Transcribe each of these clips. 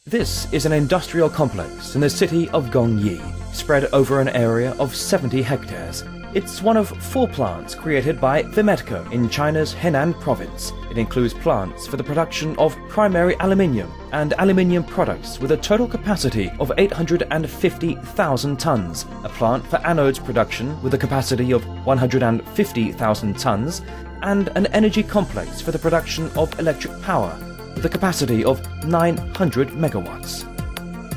This is an industrial complex in the city of Gongyi, spread over an area of 70 hectares. It's one of 4 plants created by Vimetco in China's Henan province. It includes plants for the production of primary aluminium and aluminium products with a total capacity of 850,000 tons, a plant for anodes production with a capacity of 150,000 tons, and an energy complex for the production of electric power with a capacity of 900 megawatts.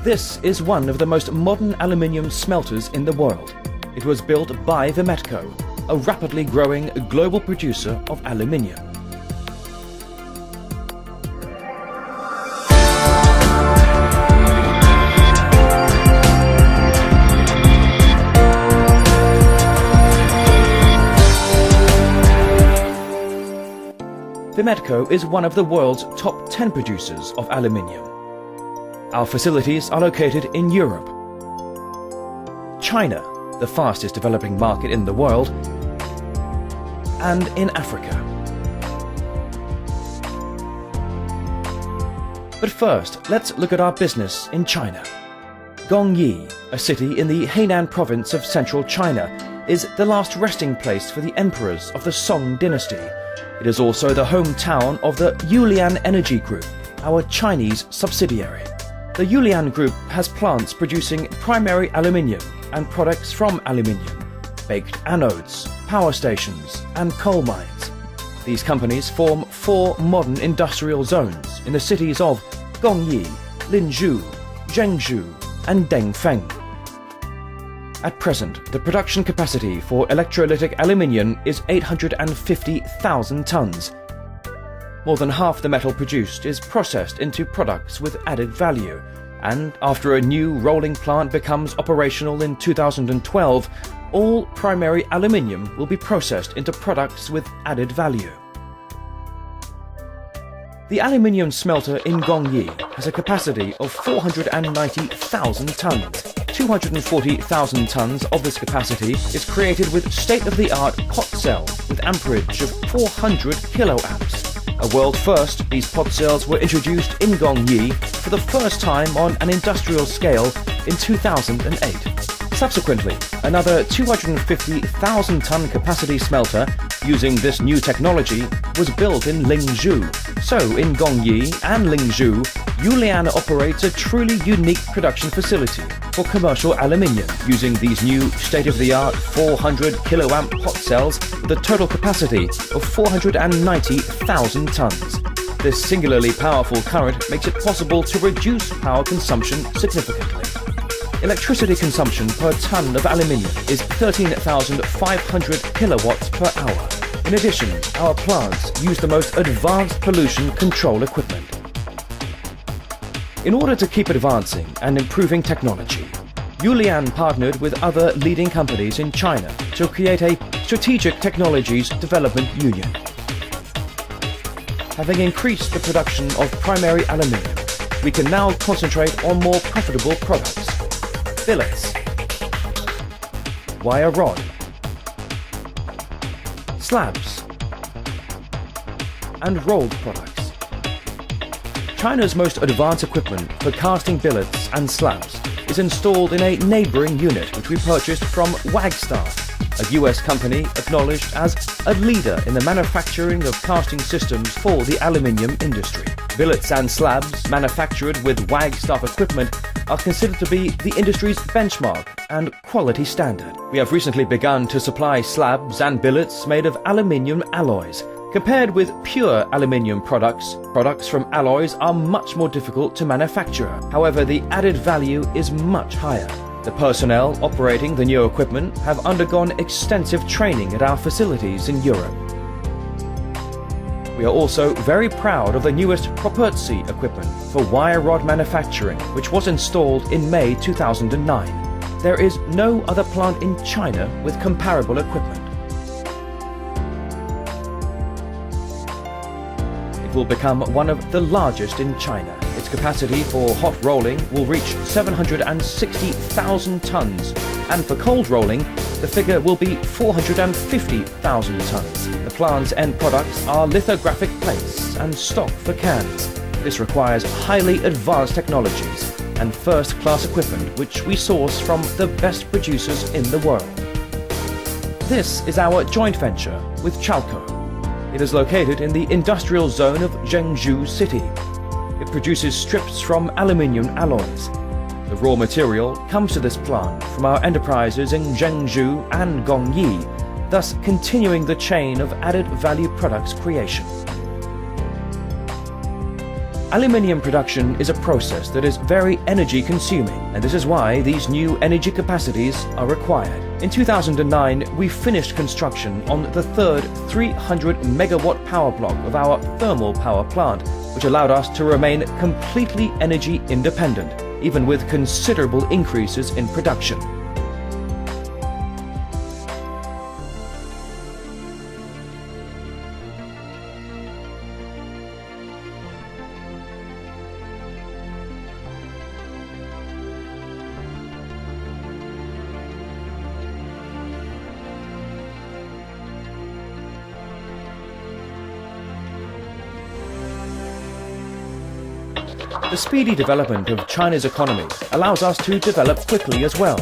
This is one of the most modern aluminium smelters in the world. It was built by Vimetco, a rapidly growing global producer of aluminium. Vimetco is one of the world's top 10 producers of aluminium. Our facilities are located in Europe, China, the fastest developing market in the world, and in Africa. But first, let's look at our business in China. Gongyi, a city in the Henan province of central China, is the last resting place for the emperors of the Song dynasty. It is also the hometown of the Yulian Energy Group, our Chinese subsidiary. The Yulian Group has plants producing primary aluminium and products from aluminium, baked anodes, power stations, and coal mines. These companies form 4 modern industrial zones in the cities of Gongyi, Linzhou, Zhengzhou, and Dengfeng. At present, the production capacity for electrolytic aluminium is 850,000 tons. More than half the metal produced is processed into products with added value, and after a new rolling plant becomes operational in 2012, all primary aluminium will be processed into products with added value. The aluminium smelter in Gongyi has a capacity of 490,000 tons. 240,000 tons of this capacity is created with state-of-the-art pot cells with amperage of 400 kiloamps. A world first, these pot cells were introduced in Gongyi for the first time on an industrial scale in 2008. Subsequently, another 250,000-ton capacity smelter using this new technology was built in Linzhou. So in Gongyi and Linzhou, Yulian operates a truly unique production facility for commercial aluminium using these new state-of-the-art 400 kiloamp pot cells with a total capacity of 490,000 tons. This singularly powerful current makes it possible to reduce power consumption significantly. Electricity consumption per ton of aluminium is 13,500 kilowatts per hour. In addition, our plants use the most advanced pollution control equipment. In order to keep advancing and improving technology, Yulian partnered with other leading companies in China to create a Strategic Technologies Development Union. Having increased the production of primary aluminium, we can now concentrate on more profitable products: billets, wire rod, slabs, and rolled products. China's most advanced equipment for casting billets and slabs is installed in a neighboring unit which we purchased from Wagstar, a US company acknowledged as a leader in the manufacturing of casting systems for the aluminium industry. Billets and slabs manufactured with Wagstar equipment are considered to be the industry's benchmark and quality standard. We have recently begun to supply slabs and billets made of aluminium alloys. Compared with pure aluminium products, products from alloys are much more difficult to manufacture. However, the added value is much higher. The personnel operating the new equipment have undergone extensive training at our facilities in Europe. We are also very proud of the newest Properzi equipment for wire rod manufacturing, which was installed in May 2009. There is no other plant in China with comparable equipment. It will become one of the largest in China. Its capacity for hot rolling will reach 760,000 tons, and for cold rolling, the figure will be 450,000 tons. The plant's end products are lithographic plates and stock for cans. This requires highly advanced technologies and first-class equipment which we source from the best producers in the world. This is our joint venture with Chalco. It is located in the industrial zone of Zhengzhou City. It produces strips from aluminium alloys. The raw material comes to this plant from our enterprises in Zhengzhou and Gongyi, thus continuing the chain of added value products creation. Aluminium production is a process that is very energy consuming, and this is why these new energy capacities are required. In 2009, we finished construction on the third 300 megawatt power block of our thermal power plant, which allowed us to remain completely energy independent, even with considerable increases in production. The speedy development of China's economy allows us to develop quickly as well.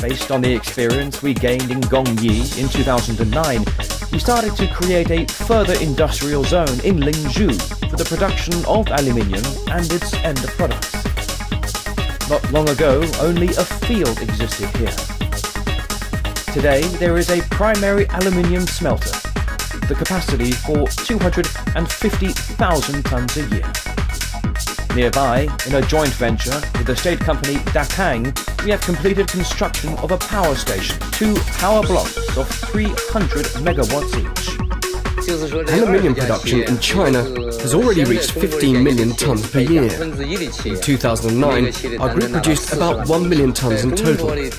Based on the experience we gained in Gongyi in 2009, we started to create a further industrial zone in Lingzhou for the production of aluminium and its end products. Not long ago, only a field existed here. Today, there is a primary aluminium smelter, the capacity for 250,000 tons a year. Nearby, in a joint venture with the state company Dakang, we have completed construction of a power station, 2 power blocks of 300 megawatts each. Aluminium production in China has already reached 15 million tons per year. In 2009, our group produced about 1 million tons in total. In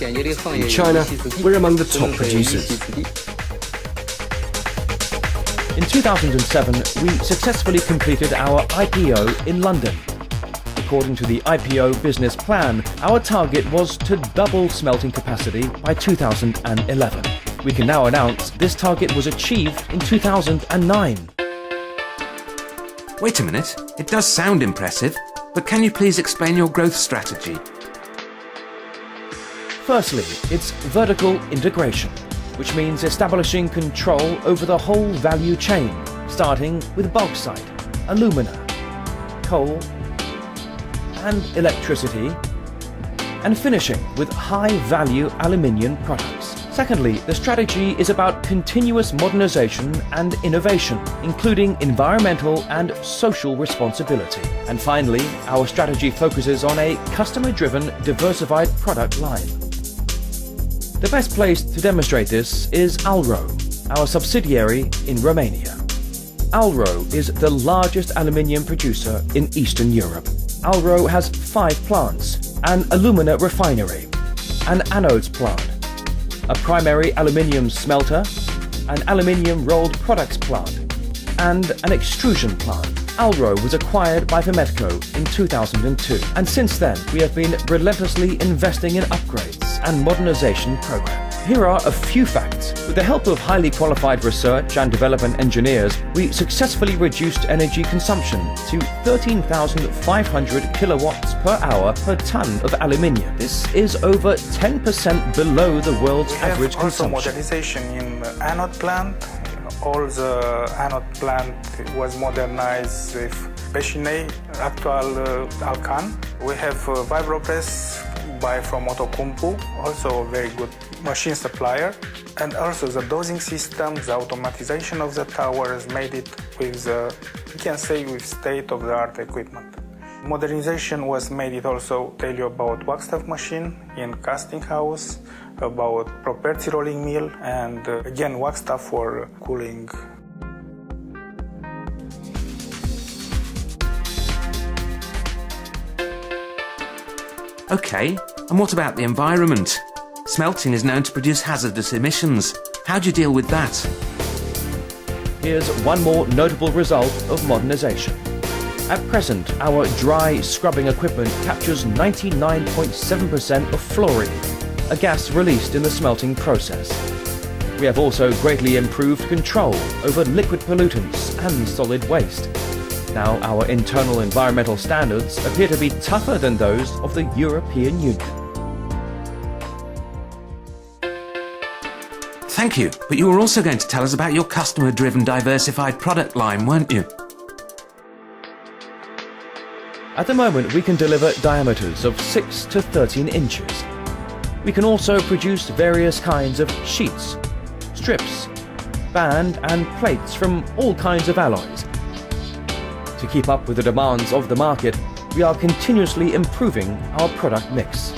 China, we're among the top producers. In 2007, we successfully completed our IPO in London. According to the IPO business plan, our target was to double smelting capacity by 2011. We can now announce this target was achieved in 2009. Wait a minute, it does sound impressive, but can you please explain your growth strategy? Firstly, it's vertical integration, which means establishing control over the whole value chain, starting with bauxite, alumina, coal, and electricity, and finishing with high-value aluminium products. Secondly, the strategy is about continuous modernization and innovation, including environmental and social responsibility. And finally, our strategy focuses on a customer-driven, diversified product line. The best place to demonstrate this is Alro, our subsidiary in Romania. Alro is the largest aluminium producer in Eastern Europe. Alro has 5 plants, an alumina refinery, an anodes plant, a primary aluminium smelter, an aluminium rolled products plant, and an extrusion plant. Alro was acquired by Vametco in 2002, and since then we have been relentlessly investing in upgrades and modernization programs. Here are a few facts. With the help of highly qualified research and development engineers, we successfully reduced energy consumption to 13,500 kilowatts per hour per ton of aluminium. This is over 10% below the world's average consumption. Also modernization in anode plant. All the anode plant was modernized with Peșinei, actual Alcan. We have Vibropress from Outokumpu, also a very good machine supplier. And also the dosing system, the automatization of the towers made it with, you can say, with state-of-the-art equipment. Modernization was made it also tell you about wax stuff machine in casting house, about property rolling mill, and again wax stuff for cooling. Okay, and what about the environment? Smelting is known to produce hazardous emissions. How do you deal with that? Here's one more notable result of modernization. At present, our dry scrubbing equipment captures 99.7% of fluorine, a gas released in the smelting process. We have also greatly improved control over liquid pollutants and solid waste. Now, our internal environmental standards appear to be tougher than those of the European Union. Thank you, but you were also going to tell us about your customer-driven diversified product line, weren't you? At the moment, we can deliver diameters of 6 to 13 inches. We can also produce various kinds of sheets, strips, band and plates from all kinds of alloys. To keep up with the demands of the market, we are continuously improving our product mix.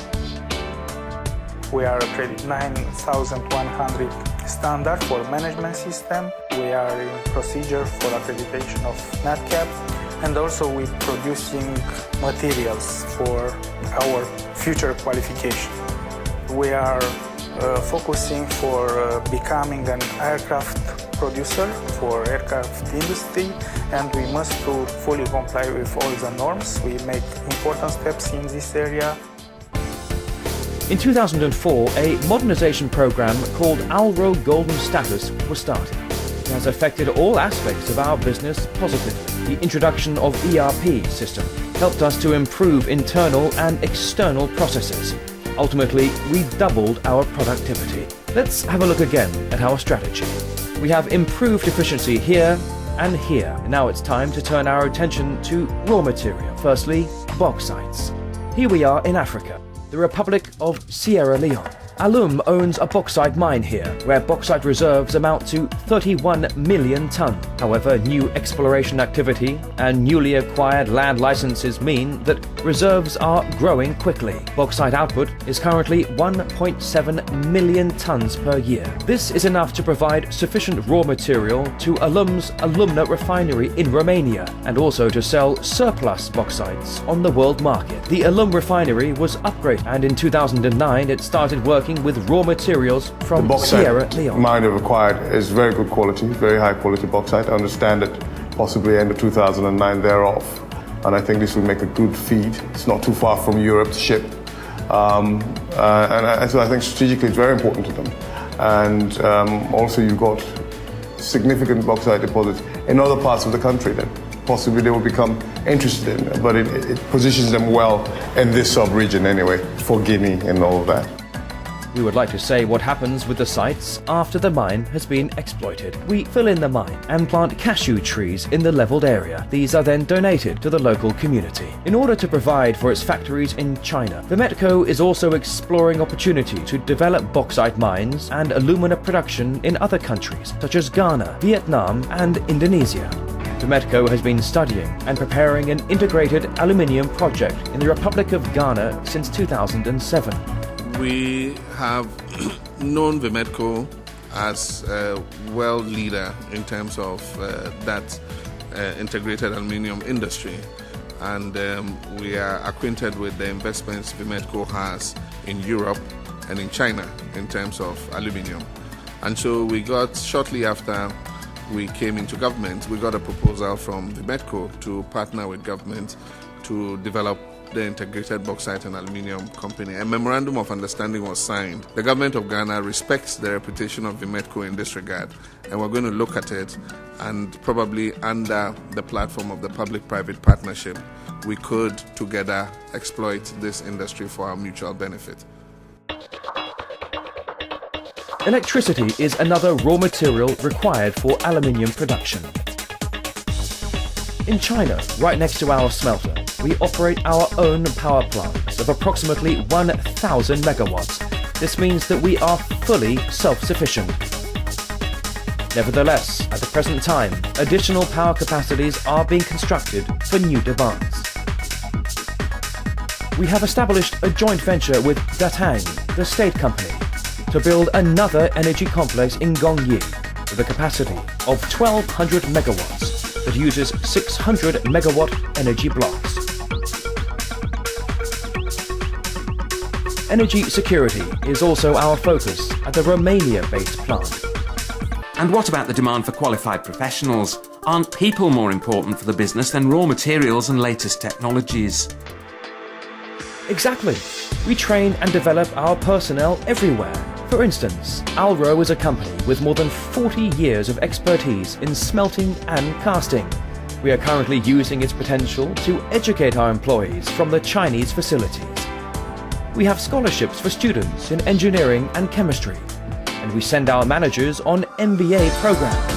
We are accredited 9100 standard for management system. We are in procedure for accreditation of NatCap, and also we're producing materials for our future qualification. We are focusing for becoming an aircraft producer for aircraft industry, and we must to fully comply with all the norms. We make important steps in this area. In 2004, a modernization program called Alro Golden Status was started. It has affected all aspects of our business positively. The introduction of ERP system helped us to improve internal and external processes. Ultimately, we doubled our productivity. Let's have a look again at our strategy. We have improved efficiency here and here. Now it's time to turn our attention to raw material. Firstly, bauxites. Here we are in Africa, the Republic of Sierra Leone. Alum owns a bauxite mine here, where bauxite reserves amount to 31 million tons. However, new exploration activity and newly acquired land licenses mean that reserves are growing quickly. Bauxite output is currently 1.7 million tons per year. This is enough to provide sufficient raw material to Alum's alumina refinery in Romania, and also to sell surplus bauxites on the world market. The Alum refinery was upgraded, and in 2009 it started working with raw materials from Sierra Leone. The mine we've acquired is very good quality, very high quality bauxite. I understand that possibly end of 2009 thereof, and I think this will make a good feed. It's not too far from Europe to ship, so I think strategically it's very important to them. And also you've got significant bauxite deposits in other parts of the country that possibly they will become interested in, but it positions them well in this sub-region anyway, for Guinea and all of that. We would like to say what happens with the sites after the mine has been exploited. We fill in the mine and plant cashew trees in the leveled area. These are then donated to the local community. In order to provide for its factories in China, Vametco is also exploring opportunity to develop bauxite mines and alumina production in other countries such as Ghana, Vietnam and Indonesia. Vametco has been studying and preparing an integrated aluminium project in the Republic of Ghana since 2007. We have known Vametco as a world leader in terms of that integrated aluminium industry, and we are acquainted with the investments Vametco has in Europe and in China in terms of aluminium. And so we got, shortly after we came into government, we got a proposal from Vametco to partner with government to develop the Integrated Bauxite and Aluminium Company. A memorandum of understanding was signed. The government of Ghana respects the reputation of Vametco in this regard, and we're going to look at it, and probably under the platform of the public-private partnership, we could together exploit this industry for our mutual benefit. Electricity is another raw material required for aluminium production. In China, right next to our smelter, we operate our own power plants of approximately 1,000 megawatts. This means that we are fully self-sufficient. Nevertheless, at the present time, additional power capacities are being constructed for new demands. We have established a joint venture with Datang, the state company, to build another energy complex in Gongyi with a capacity of 1,200 megawatts that uses 600 megawatt energy blocks. Energy security is also our focus at the Romania-based plant. And what about the demand for qualified professionals? Aren't people more important for the business than raw materials and latest technologies? Exactly. We train and develop our personnel everywhere. For instance, Alro is a company with more than 40 years of expertise in smelting and casting. We are currently using its potential to educate our employees from the Chinese facilities. We have scholarships for students in engineering and chemistry, and we send our managers on MBA programs.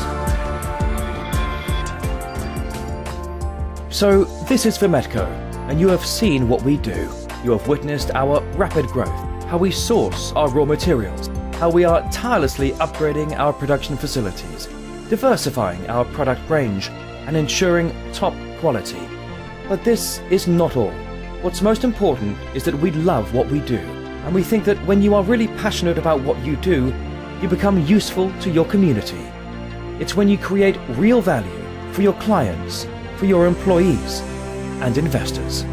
So this is Vametco, and you have seen what we do. You have witnessed our rapid growth, how we source our raw materials, how we are tirelessly upgrading our production facilities, diversifying our product range, and ensuring top quality. But this is not all. What's most important is that we love what we do, and we think that when you are really passionate about what you do, you become useful to your community. It's when you create real value for your clients, for your employees and investors.